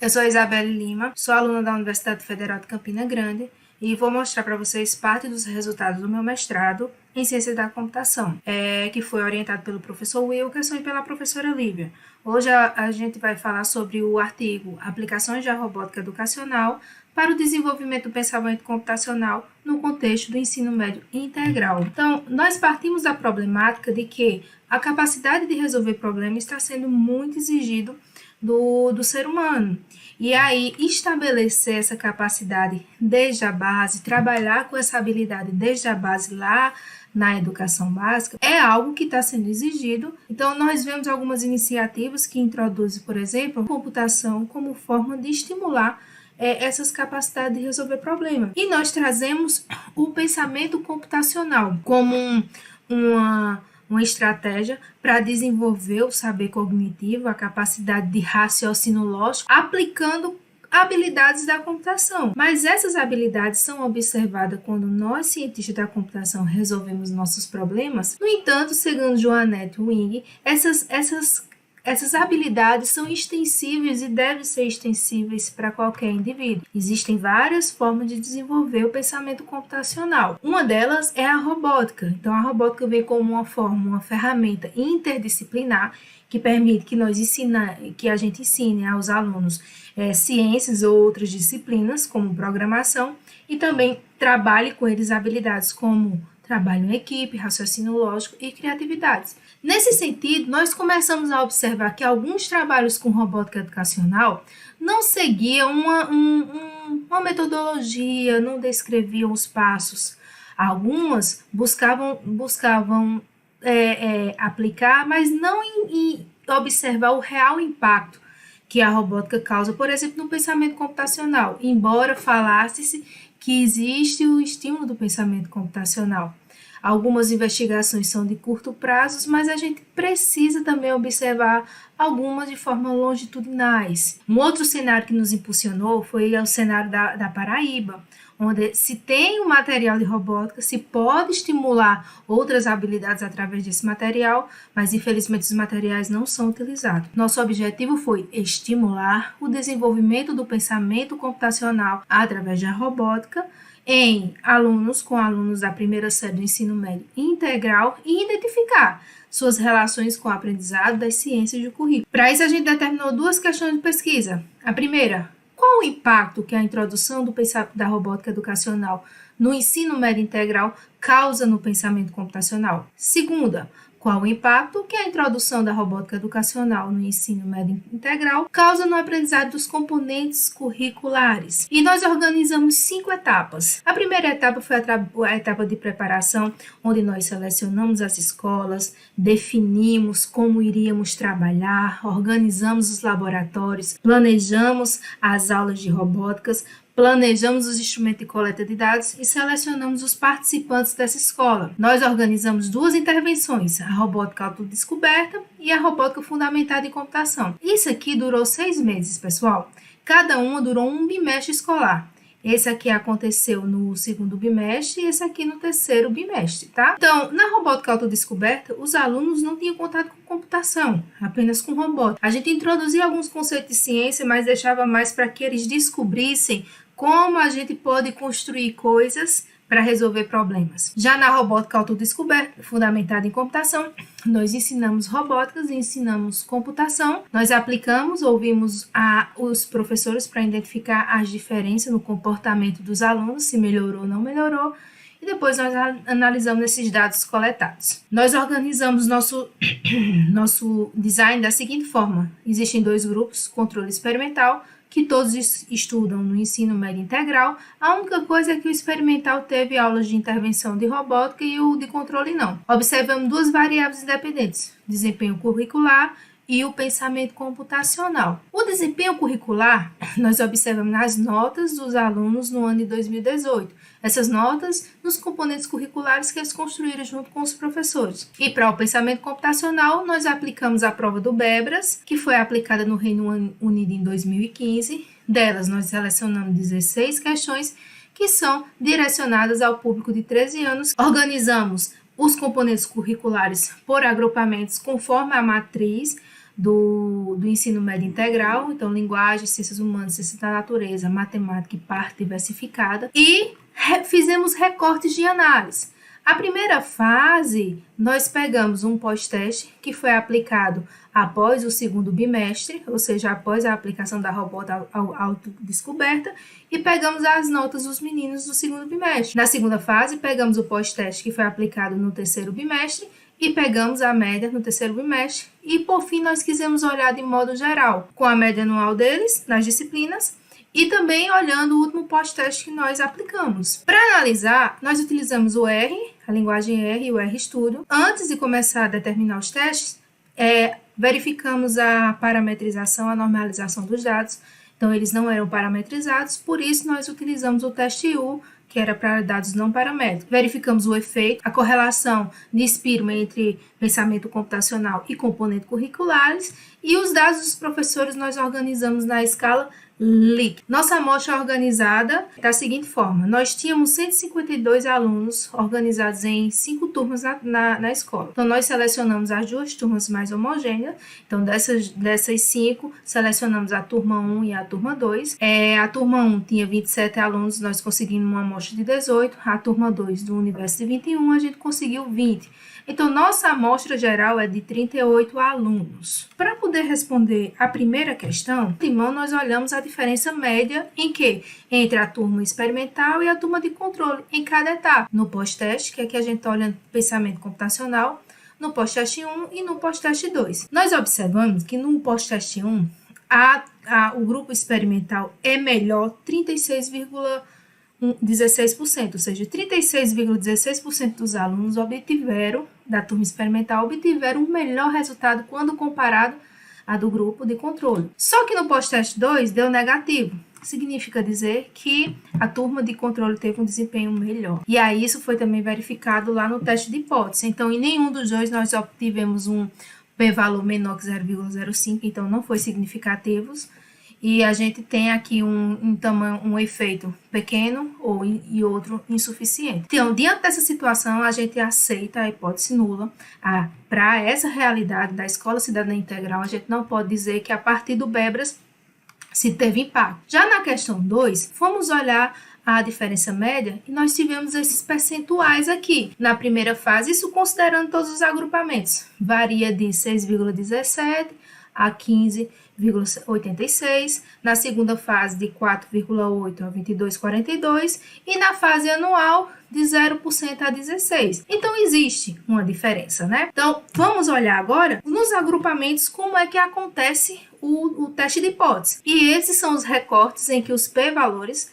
Eu sou a Isabelle Lima, sou aluna da Universidade Federal de Campina Grande e vou mostrar para vocês parte dos resultados do meu mestrado em Ciência da Computação, que foi orientado pelo professor Wilkerson e pela professora Lívia. Hoje a gente vai falar sobre o artigo Aplicações da Robótica Educacional para o desenvolvimento do pensamento computacional no contexto do ensino médio integral. Então, nós partimos da problemática de que a capacidade de resolver problemas está sendo muito exigido do ser humano. E aí, estabelecer essa capacidade desde a base, trabalhar com essa habilidade desde a base lá na educação básica, é algo que está sendo exigido. Então, nós vemos algumas iniciativas que introduzem, por exemplo, a computação como forma de estimular essas capacidades de resolver problemas. E nós trazemos o pensamento computacional como uma estratégia para desenvolver o saber cognitivo, a capacidade de raciocínio lógico, aplicando habilidades da computação. Mas essas habilidades são observadas quando nós, cientistas da computação, resolvemos nossos problemas. No entanto, segundo Joannette Wing, essas habilidades são extensíveis e devem ser extensíveis para qualquer indivíduo. Existem várias formas de desenvolver o pensamento computacional. Uma delas é a robótica. Então, a robótica vem como uma ferramenta interdisciplinar que permite que a gente ensine aos alunos ciências ou outras disciplinas, como programação, e também trabalhe com eles habilidades como trabalho em equipe, raciocínio lógico e criatividades. Nesse sentido, nós começamos a observar que alguns trabalhos com robótica educacional não seguiam uma metodologia, não descreviam os passos. Algumas buscavam aplicar, mas não em observar o real impacto que a robótica causa, por exemplo, no pensamento computacional, embora falasse-se que existe o estímulo do pensamento computacional. Algumas investigações são de curto prazo, mas a gente precisa também observar algumas de forma longitudinais. Um outro cenário que nos impulsionou foi o cenário da Paraíba, onde se tem um material de robótica, se pode estimular outras habilidades através desse material, mas infelizmente os materiais não são utilizados. Nosso objetivo foi estimular o desenvolvimento do pensamento computacional através da robótica em alunos da primeira série do ensino médio integral e identificar suas relações com o aprendizado das ciências do currículo. Para isso, a gente determinou duas questões de pesquisa. A primeira, qual o impacto que a introdução do pensamento da robótica educacional no ensino médio integral causa no pensamento computacional? Segunda, qual o impacto que a introdução da robótica educacional no ensino médio integral causa no aprendizado dos componentes curriculares? E nós organizamos 5 etapas. A primeira etapa foi a etapa de preparação, onde nós selecionamos as escolas, definimos como iríamos trabalhar, organizamos os laboratórios, planejamos as aulas de robóticas, planejamos os instrumentos de coleta de dados e selecionamos os participantes dessa escola. Nós organizamos 2 intervenções, a robótica autodescoberta e a robótica fundamentada em computação. Isso aqui durou 6 meses, pessoal. Cada uma durou um bimestre escolar. Esse aqui aconteceu no 2º bimestre e esse aqui no 3º bimestre, tá? Então, na robótica autodescoberta, os alunos não tinham contato com computação, apenas com robótica. A gente introduzia alguns conceitos de ciência, mas deixava mais para que eles descobrissem como a gente pode construir coisas para resolver problemas. Já na robótica autodescoberta, fundamentada em computação, nós ensinamos robóticas e ensinamos computação. Nós aplicamos, ouvimos os professores para identificar as diferenças no comportamento dos alunos, se melhorou ou não melhorou, e depois nós analisamos esses dados coletados. Nós organizamos nosso design da seguinte forma: existem 2 grupos, controle experimental, que todos estudam no ensino médio integral. A única coisa é que o experimental teve aulas de intervenção de robótica e o de controle não. Observamos 2 variáveis independentes, desempenho curricular e o pensamento computacional. O desempenho curricular, nós observamos nas notas dos alunos no ano de 2018. Essas notas nos componentes curriculares que eles construíram junto com os professores. E para o pensamento computacional, nós aplicamos a prova do Bebras, que foi aplicada no Reino Unido em 2015. Delas, nós selecionamos 16 questões que são direcionadas ao público de 13 anos. Organizamos os componentes curriculares por agrupamentos conforme a matriz do ensino médio integral, então linguagem, ciências humanas, ciências da natureza, matemática e parte diversificada, e fizemos recortes de análise. A primeira fase, nós pegamos um pós-teste que foi aplicado após o segundo bimestre, ou seja, após a aplicação da robótica autodescoberta, e pegamos as notas dos meninos do segundo bimestre. Na segunda fase, pegamos o pós-teste que foi aplicado no terceiro bimestre e pegamos a média no terceiro bimestre. E, por fim, nós quisemos olhar de modo geral, com a média anual deles, nas disciplinas, e também olhando o último pós-teste que nós aplicamos. Para analisar, nós utilizamos o R, a linguagem R e o RStudio. Antes de começar a determinar os testes, verificamos a parametrização, a normalização dos dados. Então, eles não eram parametrizados, por isso nós utilizamos o teste U, que era para dados não paramétricos. Verificamos o efeito, a correlação de Spearman entre pensamento computacional e componentes curriculares, e os dados dos professores nós organizamos na escala Likert. Nossa amostra organizada da seguinte forma: nós tínhamos 152 alunos organizados em 5 turmas na escola. Então, nós selecionamos as 2 turmas mais homogêneas. Então, dessas 5, selecionamos a turma 1 e a turma 2. A turma 1 tinha 27 alunos, nós conseguimos uma amostra de 18. A turma 2, do universo de 21, a gente conseguiu 20. Então, nossa amostra geral é de 38 alunos. Para poder responder a primeira questão, nós olhamos a diferença média entre a turma experimental e a turma de controle em cada etapa. No pós-teste, que aqui a gente está olhando pensamento computacional, no pós-teste 1 e no pós-teste 2. Nós observamos que no pós-teste 1, o grupo experimental é melhor 36,16%, ou seja, 36,16% dos alunos da turma experimental obtiveram um melhor resultado quando comparado a do grupo de controle. Só que no pós-teste 2 deu negativo. Significa dizer que a turma de controle teve um desempenho melhor. E aí isso foi também verificado lá no teste de hipótese. Então, em nenhum dos dois nós obtivemos um p-valor menor que 0,05, então não foi significativos. E a gente tem aqui um efeito pequeno e outro insuficiente. Então, diante dessa situação, a gente aceita a hipótese nula. Para essa realidade da Escola Cidadã Integral, a gente não pode dizer que a partir do Bebras se teve impacto. Já na questão 2, fomos olhar a diferença média e nós tivemos esses percentuais aqui. Na primeira fase, isso considerando todos os agrupamentos, varia de 6,17 a 15,86, na segunda fase de 4,8 a 22,42 e na fase anual de 0% a 16%. Então, existe uma diferença, né? Então, vamos olhar agora nos agrupamentos como é que acontece o teste de hipótese. E esses são os recortes em que os p-valores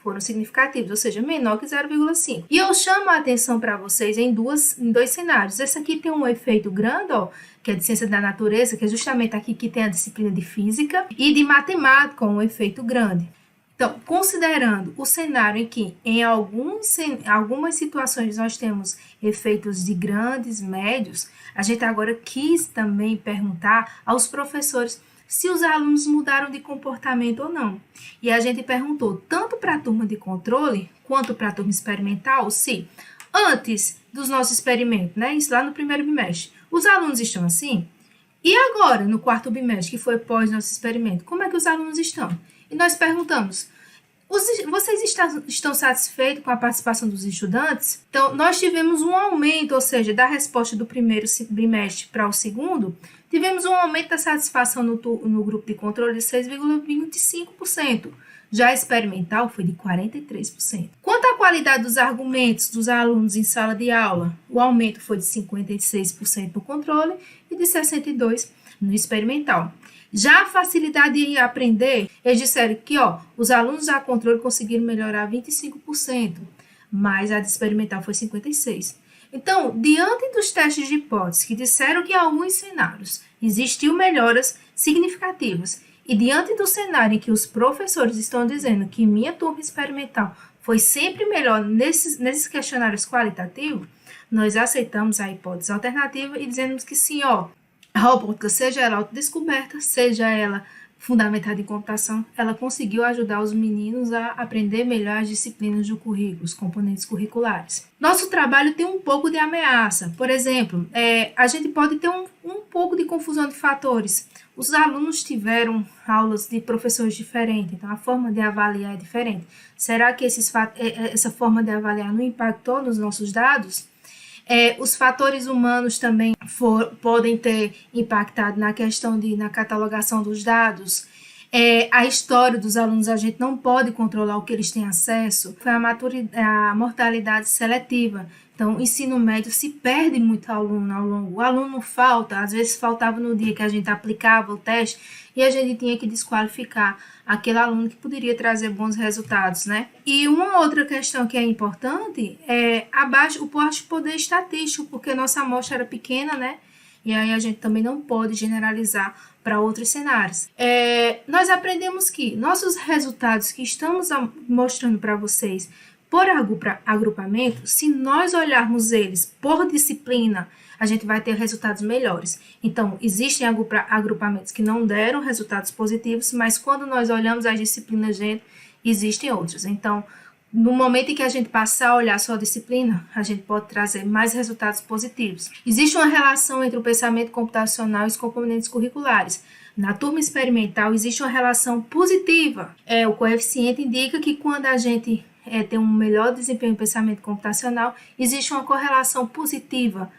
foram significativos, ou seja, menor que 0,5. E eu chamo a atenção para vocês em dois cenários. Esse aqui tem um efeito grande, que é de ciência da natureza, que é justamente aqui que tem a disciplina de física, e de matemática, um efeito grande. Então, considerando o cenário em que em algumas situações nós temos efeitos de grandes, médios, a gente agora quis também perguntar aos professores se os alunos mudaram de comportamento ou não. E a gente perguntou tanto para a turma de controle quanto para a turma experimental se antes dos nossos experimentos, né, isso lá no primeiro bimestre, os alunos estão assim? E agora, no quarto bimestre, que foi pós nosso experimento, como é que os alunos estão? E nós perguntamos, vocês estão satisfeitos com a participação dos estudantes? Então, nós tivemos um aumento, ou seja, da resposta do primeiro bimestre para o segundo, tivemos um aumento da satisfação no grupo de controle de 6,25%. Já experimental foi de 43%. Quanto à qualidade dos argumentos dos alunos em sala de aula, o aumento foi de 56% no controle e de 62% no experimental. Já a facilidade em aprender, eles disseram que os alunos da controle conseguiram melhorar 25%, mas a de experimental foi 56%. Então, diante dos testes de hipótese que disseram que em alguns cenários existiu melhoras significativas, e diante do cenário em que os professores estão dizendo que minha turma experimental foi sempre melhor nesses questionários qualitativos, nós aceitamos a hipótese alternativa e dizemos que sim, a robótica, seja ela autodescoberta, seja ela fundamentada em computação, ela conseguiu ajudar os meninos a aprender melhor as disciplinas do currículo, os componentes curriculares. Nosso trabalho tem um pouco de ameaça. Por exemplo, a gente pode ter um pouco de confusão de fatores. Os alunos tiveram aulas de professores diferentes, então a forma de avaliar é diferente. Será que essa forma de avaliar não impactou nos nossos dados? Os fatores humanos também podem ter impactado na questão na catalogação dos dados. A história dos alunos, a gente não pode controlar o que eles têm acesso. Foi a mortalidade seletiva. Então, o ensino médio se perde muito aluno ao longo. O aluno falta, às vezes faltava no dia que a gente aplicava o teste e a gente tinha que desqualificar aquele aluno que poderia trazer bons resultados, né? E uma outra questão que é importante é o baixo poder estatístico, porque nossa amostra era pequena, né? E aí a gente também não pode generalizar para outros cenários. Nós aprendemos que nossos resultados que estamos mostrando para vocês por agrupamento, se nós olharmos eles por disciplina, a gente vai ter resultados melhores. Então, existem agrupamentos que não deram resultados positivos, mas quando nós olhamos as disciplinas, existem outros. Então, no momento em que a gente passar a olhar só a disciplina, a gente pode trazer mais resultados positivos. Existe uma relação entre o pensamento computacional e os componentes curriculares. Na turma experimental, existe uma relação positiva. O coeficiente indica que quando a gente tem um melhor desempenho em pensamento computacional, existe uma correlação positiva,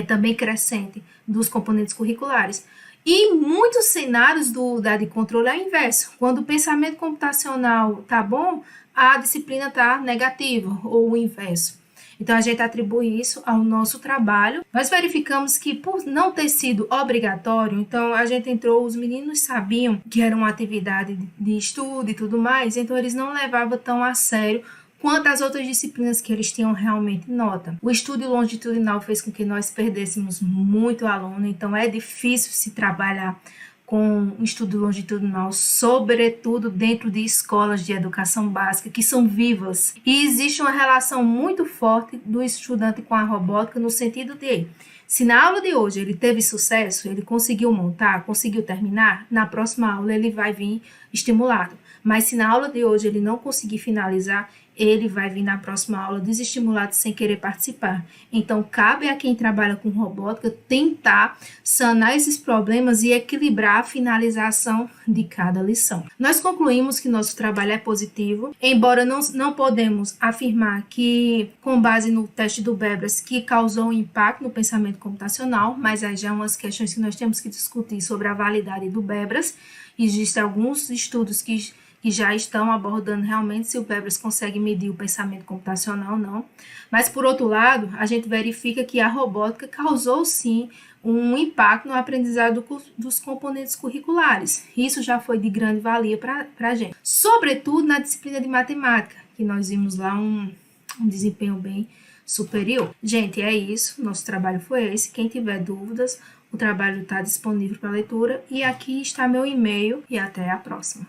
também crescente, dos componentes curriculares. E muitos cenários de controle é o inverso. Quando o pensamento computacional está bom, a disciplina está negativa, ou o inverso. Então, a gente atribui isso ao nosso trabalho. Nós verificamos que, por não ter sido obrigatório, então a gente os meninos sabiam que era uma atividade de estudo e tudo mais, então eles não levavam tão a sério quanto as outras disciplinas que eles tinham realmente nota. O estudo longitudinal fez com que nós perdêssemos muito aluno, então é difícil se trabalhar com o estudo longitudinal, sobretudo dentro de escolas de educação básica, que são vivas. E existe uma relação muito forte do estudante com a robótica, no sentido de, se na aula de hoje ele teve sucesso, ele conseguiu montar, conseguiu terminar, na próxima aula ele vai vir estimulado. Mas se na aula de hoje ele não conseguir finalizar, ele vai vir na próxima aula desestimulado sem querer participar. Então, cabe a quem trabalha com robótica tentar sanar esses problemas e equilibrar a finalização de cada lição. Nós concluímos que nosso trabalho é positivo, embora não podemos afirmar que, com base no teste do Bebras, que causou um impacto no pensamento computacional, mas aí já é umas questões que nós temos que discutir sobre a validade do Bebras. Existem alguns estudos que já estão abordando realmente se o Bebras consegue medir o pensamento computacional ou não. Mas, por outro lado, a gente verifica que a robótica causou, sim, um impacto no aprendizado dos componentes curriculares. Isso já foi de grande valia para a gente. Sobretudo na disciplina de matemática, que nós vimos lá um desempenho bem superior. Gente, é isso. Nosso trabalho foi esse. Quem tiver dúvidas, o trabalho está disponível para leitura. E aqui está meu e-mail e até a próxima.